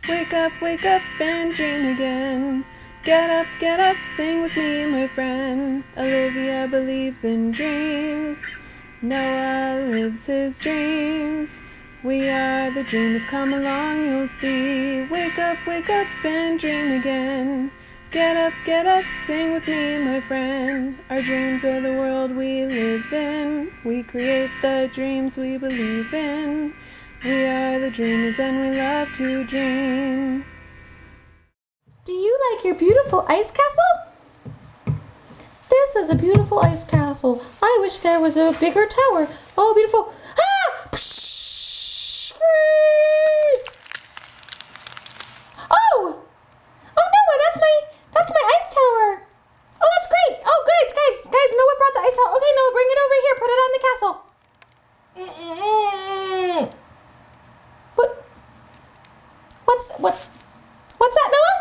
wake up and dream again. Get up, sing with me, my friend. Olivia believes in dreams. Noah lives his dreams. We are the dreamers, come along, you'll see. Wake up and dream again. Get up, sing with me, my friend. Our dreams are the world we live in. We create the dreams we believe in. We are the dreamers and we love to dream. Do you like your beautiful ice castle? This is a beautiful ice castle. I wish there was a bigger tower. Oh, beautiful. Ah! Psh! Freeze! Oh! Oh, Noah, that's my ice tower. Oh, that's great. Oh, guys, Noah brought the ice tower. Okay, Noah, bring it over here. Put it on the castle. What's that, Noah?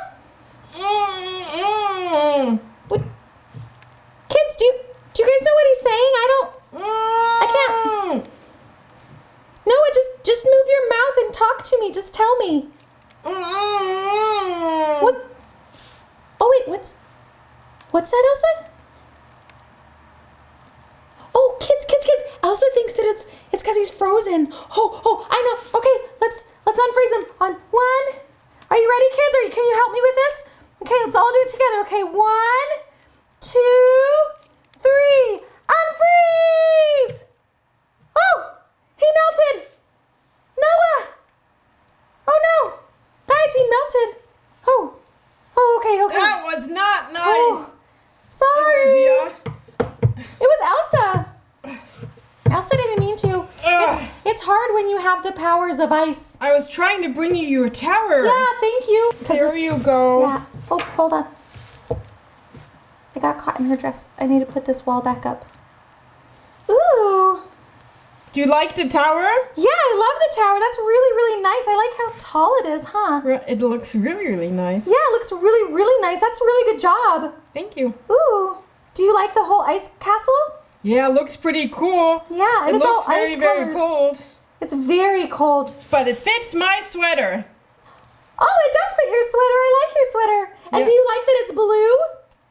What? Kids, do you guys know what he's saying? I can't. Noah, just move your mouth and talk to me. Just tell me. What? Oh wait, what's that, Elsa? Oh, kids. Elsa thinks that it's because he's frozen. Oh, I know. Okay, let's unfreeze him. On 1. Are you ready, kids? Can you help me with this? Okay, let's all do it together. Okay, 1, 2, 3. Unfreeze! Oh, he melted. Noah! Oh no, guys, he melted. Oh, okay. That was not nice. Oh, sorry. Olivia. It was Elsa. Elsa didn't mean to. It's hard when you have the powers of ice. I was trying to bring you your tower. Yeah, thank you. There you go. Yeah. Oh, hold on. I got caught in her dress. I need to put this wall back up. Ooh. Do you like the tower? Yeah, I love the tower. That's really, really nice. I like how tall it is, huh? It looks really, really nice. Yeah, it looks really, really nice. That's a really good job. Thank you. Ooh. Do you like the whole ice castle? Yeah, it looks pretty cool. Yeah, and it it's looks all very, ice very colors. cold. It's very cold. But it fits my sweater. Oh, it does fit your sweater. I like your sweater. And Yeah. do you like that it's blue?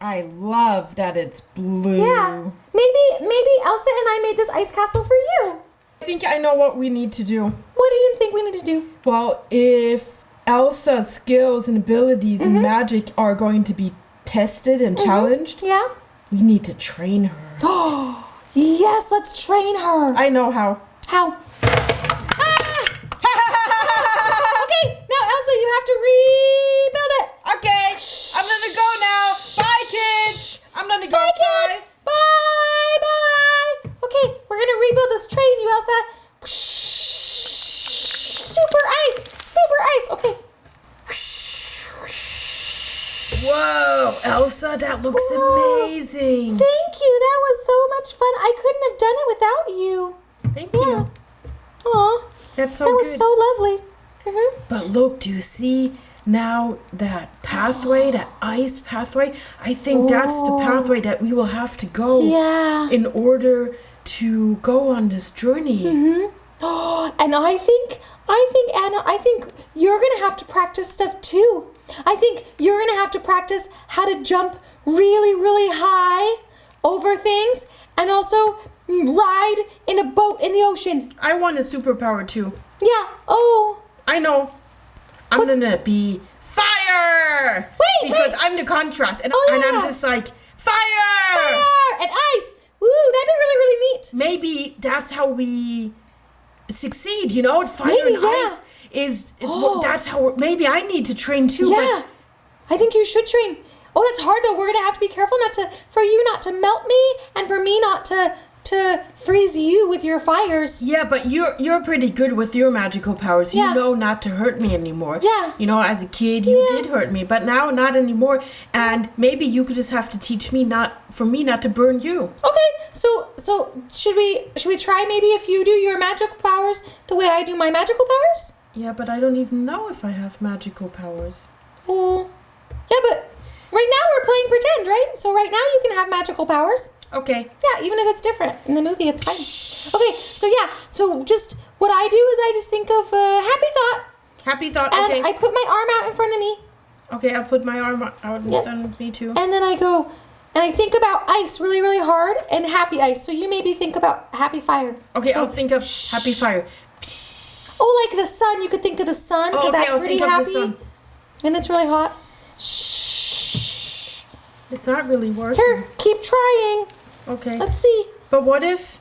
I love that it's blue. Yeah. Maybe Elsa and I made this ice castle for you. I think I know what we need to do. What do you think we need to do? Well, if Elsa's skills and abilities in magic are going to be tested and challenged, Yeah? we need to train her. Oh, yes, let's train her. I know how. How? Ah! Okay, now Elsa, you have to rebuild it. Okay, I'm gonna go now. Bye, kids. I'm gonna go. Bye, kids. Bye. Okay, we're gonna rebuild this train, you Elsa. Super ice. Okay. Whoa, Elsa, that looks amazing. Thank you. That was so much fun. I couldn't have done it without you. Thank you. Aw. That's so That good. was so lovely. But look, do you see now that pathway, that ice pathway? I think that's the pathway that we will have to go Yeah. in order to go on this journey. Oh, and I think Anna, you're gonna have to practice stuff too. I think you're gonna have to practice how to jump really, really high over things and also ride in a boat in the ocean. I want a superpower too. Yeah. Oh. I know. I'm gonna be fire. Because I'm the contrast, and I'm just like fire. Fire and ice. Woo, that'd be really, really neat. Maybe that's how we succeed. You know, fire Maybe, and yeah. ice is. That's how. Maybe I need to train too. Yeah. I think you should train. Oh, that's hard though. We're gonna have to be careful for you not to melt me, and for me not to freeze you with your fires. Yeah, but you're pretty good with your magical powers. Yeah. You know not to hurt me anymore. Yeah. You know, as a kid, you did hurt me, but now not anymore. And maybe you could just have to teach me not to burn you. Okay, so should we try maybe if you do your magical powers the way I do my magical powers? Yeah, but I don't even know if I have magical powers. Oh, yeah, but right now we're playing pretend, right? So right now you can have magical powers. Okay. Yeah, even if it's different in the movie, it's fine. Okay, so just what I do is I just think of a happy thought. Happy thought. And Okay. I put my arm out in front of me. Okay, I'll put my arm out in front of me too. And then I go, and I think about ice really, really hard and happy ice. So you maybe think about happy fire. Okay, So, I'll think of happy fire. oh, like the sun. You could think of the sun because that's I'll pretty think happy. of the sun. And it's really hot. It's not really working. Here, keep trying. Okay. Let's see. But what if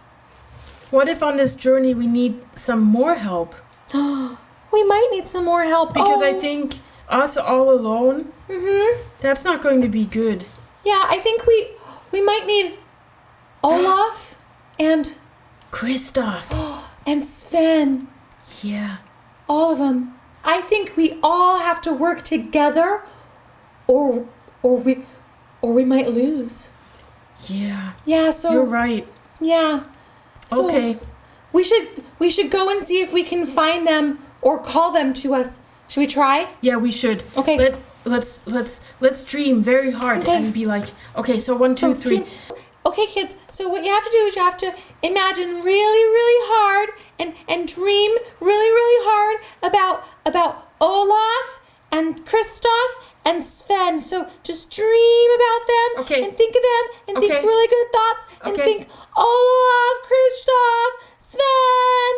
on this journey we need some more help? We might need some more help. Because I think us all alone, Mm-hmm. that's not going to be good. Yeah, I think we might need Olaf and Kristoff. and Sven. Yeah. All of them. I think we all have to work together, or we might lose. Yeah. Yeah. So You're right. Yeah. So Okay. We should go and see if we can find them or call them to us. Should we try? Yeah, we should. Okay. Let's dream very hard Okay. and be like, okay, so 1, 2, 3. Okay, kids. So what you have to do is you have to imagine really, really hard and dream really, really hard about Olaf and Kristoff and Sven. So just dream about them Okay. and think of them and think Okay. really good thoughts and Okay. think Olaf, Kristoff, Sven.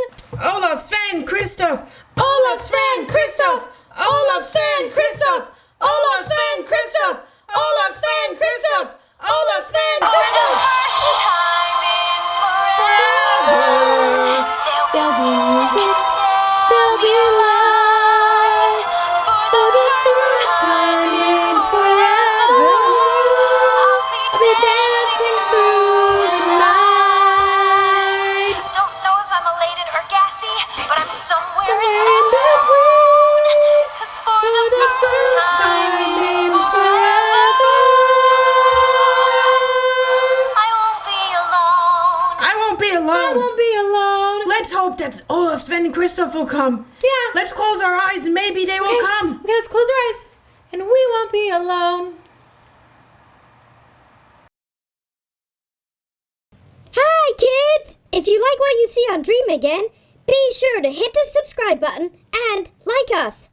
Olaf, Sven, Kristoff. Olaf, Sven, Kristoff. Olaf, Sven, Kristoff. Olaf, Sven, Kristoff. Olaf, Sven, Kristoff. Olaf, Sven, Kristoff. Forever. There'll be music. There'll be light. For the first time in forever. I'll be dancing through the night. Don't know if I'm elated or gassy, but I'm somewhere Somewhere in between. For the first time in forever. I won't be alone. I won't be I alone. won't be alone. Let's hope that Olaf, Sven, and Kristoff will come. Yeah. Let's close our eyes and maybe they will come. Okay, let's close our eyes. And we won't be alone. Hi, kids! If you like what you see on Dream Again, be sure to hit the subscribe button and like us.